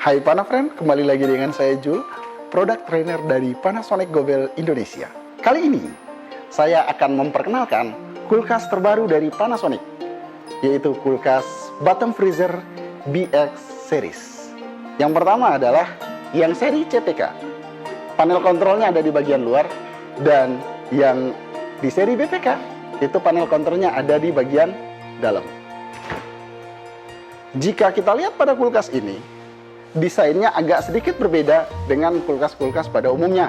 Hai Panafriend, kembali lagi dengan saya Jul, product trainer dari Panasonic Gobel Indonesia. Kali ini, saya akan memperkenalkan kulkas terbaru dari Panasonic, yaitu kulkas bottom freezer BX series. Yang pertama adalah yang seri CTK. Panel kontrolnya ada di bagian luar, dan yang di seri BPK, itu panel kontrolnya ada di bagian dalam. Jika kita lihat pada kulkas ini, desainnya agak sedikit berbeda dengan kulkas-kulkas pada umumnya.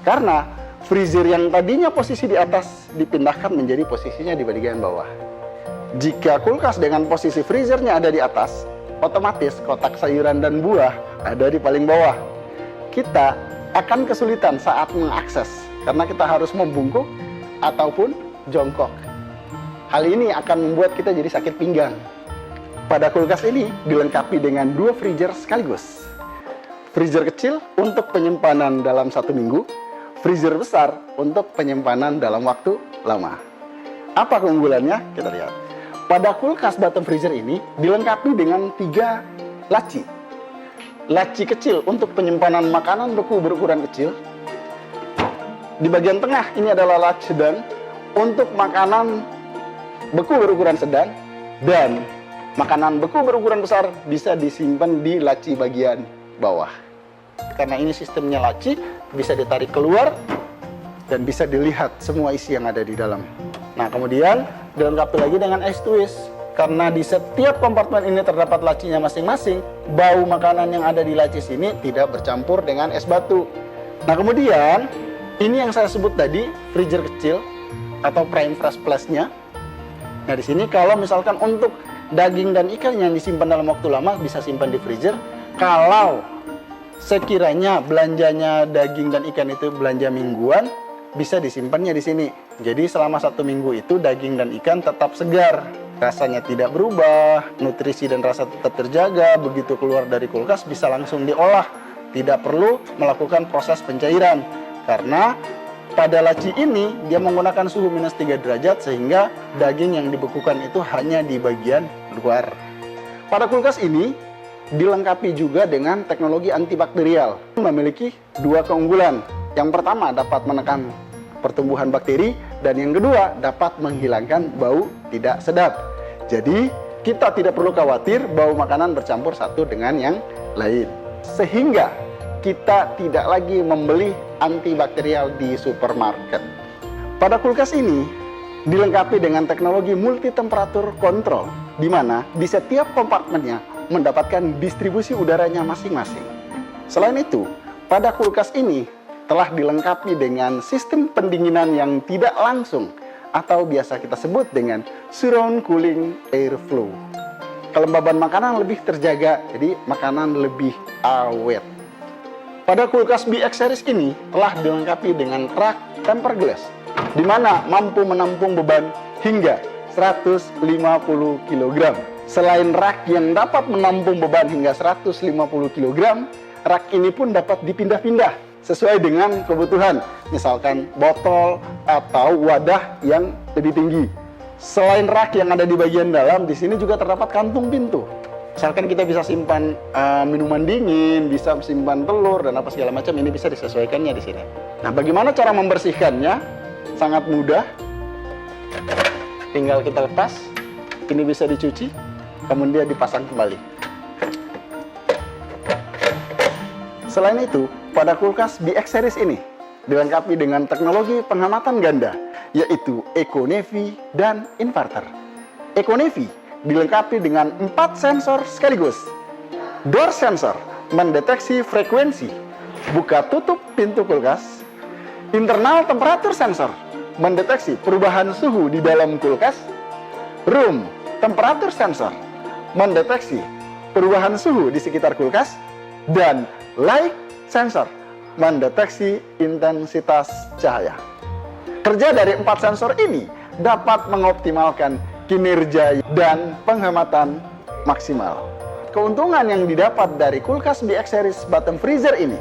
Karena freezer yang tadinya posisi di atas dipindahkan menjadi posisinya di bagian bawah. Jika kulkas dengan posisi freezernya ada di atas, otomatis kotak sayuran dan buah ada di paling bawah. Kita akan kesulitan saat mengakses karena kita harus membungkuk ataupun jongkok. Hal ini akan membuat kita jadi sakit pinggang. Pada kulkas ini dilengkapi dengan dua freezer sekaligus. Freezer kecil untuk penyimpanan dalam 1 minggu, freezer besar untuk penyimpanan dalam waktu lama. Apa keunggulannya? Kita lihat. Pada kulkas bottom freezer ini dilengkapi dengan 3 laci. Laci kecil untuk penyimpanan makanan beku berukuran kecil. Di bagian tengah ini adalah laci sedang untuk makanan beku berukuran sedang, dan makanan beku berukuran besar bisa disimpan di laci bagian bawah. Karena ini sistemnya laci, bisa ditarik keluar dan bisa dilihat semua isi yang ada di dalam. Nah, kemudian dilengkapi lagi dengan ice twist. Karena di setiap kompartemen ini terdapat lacinya masing-masing, bau makanan yang ada di laci sini tidak bercampur dengan es batu. Nah, kemudian ini yang saya sebut tadi freezer kecil atau prime fresh plus-nya. Nah, di sini kalau misalkan untuk daging dan ikan yang disimpan dalam waktu lama bisa simpan di freezer. Kalau sekiranya belanjanya daging dan ikan itu belanja mingguan, bisa disimpannya di sini. Jadi selama 1 minggu itu daging dan ikan tetap segar, rasanya tidak berubah, nutrisi dan rasa tetap terjaga. Begitu keluar dari kulkas bisa langsung diolah, tidak perlu melakukan proses pencairan. Karena pada laci ini dia menggunakan suhu minus 3 derajat sehingga daging yang dibekukan itu hanya di bagian luar. Pada kulkas ini dilengkapi juga dengan teknologi antibakterial. Memiliki 2 keunggulan. Yang pertama dapat menekan pertumbuhan bakteri, dan yang kedua dapat menghilangkan bau tidak sedap. Jadi kita tidak perlu khawatir bau makanan bercampur satu dengan yang lain. Sehingga kita tidak lagi membeli antibakterial di supermarket. Pada kulkas ini dilengkapi dengan teknologi multi temperatur control, di mana di setiap kompartemennya mendapatkan distribusi udaranya masing-masing. Selain itu, pada kulkas ini telah dilengkapi dengan sistem pendinginan yang tidak langsung atau biasa kita sebut dengan surround cooling airflow. Kelembaban makanan lebih terjaga, jadi makanan lebih awet. Pada kulkas BX series ini telah dilengkapi dengan rak tempered glass, di mana mampu menampung beban hingga 150 kg. Selain rak yang dapat menampung beban hingga 150 kg, rak ini pun dapat dipindah-pindah sesuai dengan kebutuhan, misalkan botol atau wadah yang lebih tinggi. Selain rak yang ada di bagian dalam, di sini juga terdapat kantung pintu. Misalkan kita bisa simpan minuman dingin, bisa simpan telur dan apa segala macam, ini bisa disesuaikannya di sini. Nah, bagaimana cara membersihkannya? Sangat mudah. Tinggal kita lepas. Ini bisa dicuci, kemudian dipasang kembali. Selain itu, pada kulkas BX series ini dilengkapi dengan teknologi pengamatan ganda, yaitu EcoNavy dan inverter. EcoNavy dilengkapi dengan 4 sensor sekaligus. Door sensor mendeteksi frekuensi buka tutup pintu kulkas. Internal temperatur sensor mendeteksi perubahan suhu di dalam kulkas. Room temperatur sensor mendeteksi perubahan suhu di sekitar kulkas. Dan light sensor mendeteksi intensitas cahaya. Kerja dari 4 sensor ini dapat mengoptimalkan kinerja dan penghematan maksimal. Keuntungan yang didapat dari kulkas BX series bottom freezer ini,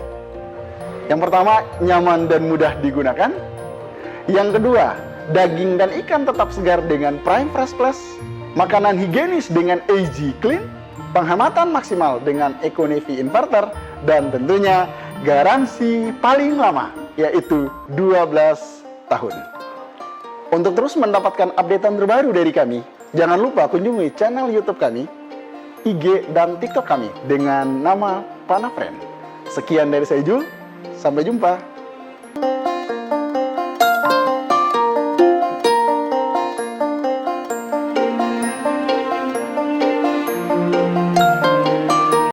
yang pertama, nyaman dan mudah digunakan. Yang kedua, daging dan ikan tetap segar dengan Prime Fresh Plus, makanan higienis dengan AG Clean, penghematan maksimal dengan Eco-Navy inverter, dan tentunya garansi paling lama, yaitu 12 tahun. Untuk terus mendapatkan updatean terbaru dari kami, jangan lupa kunjungi channel YouTube kami, IG dan TikTok kami dengan nama Panafriend. Sekian dari saya Jul, sampai jumpa.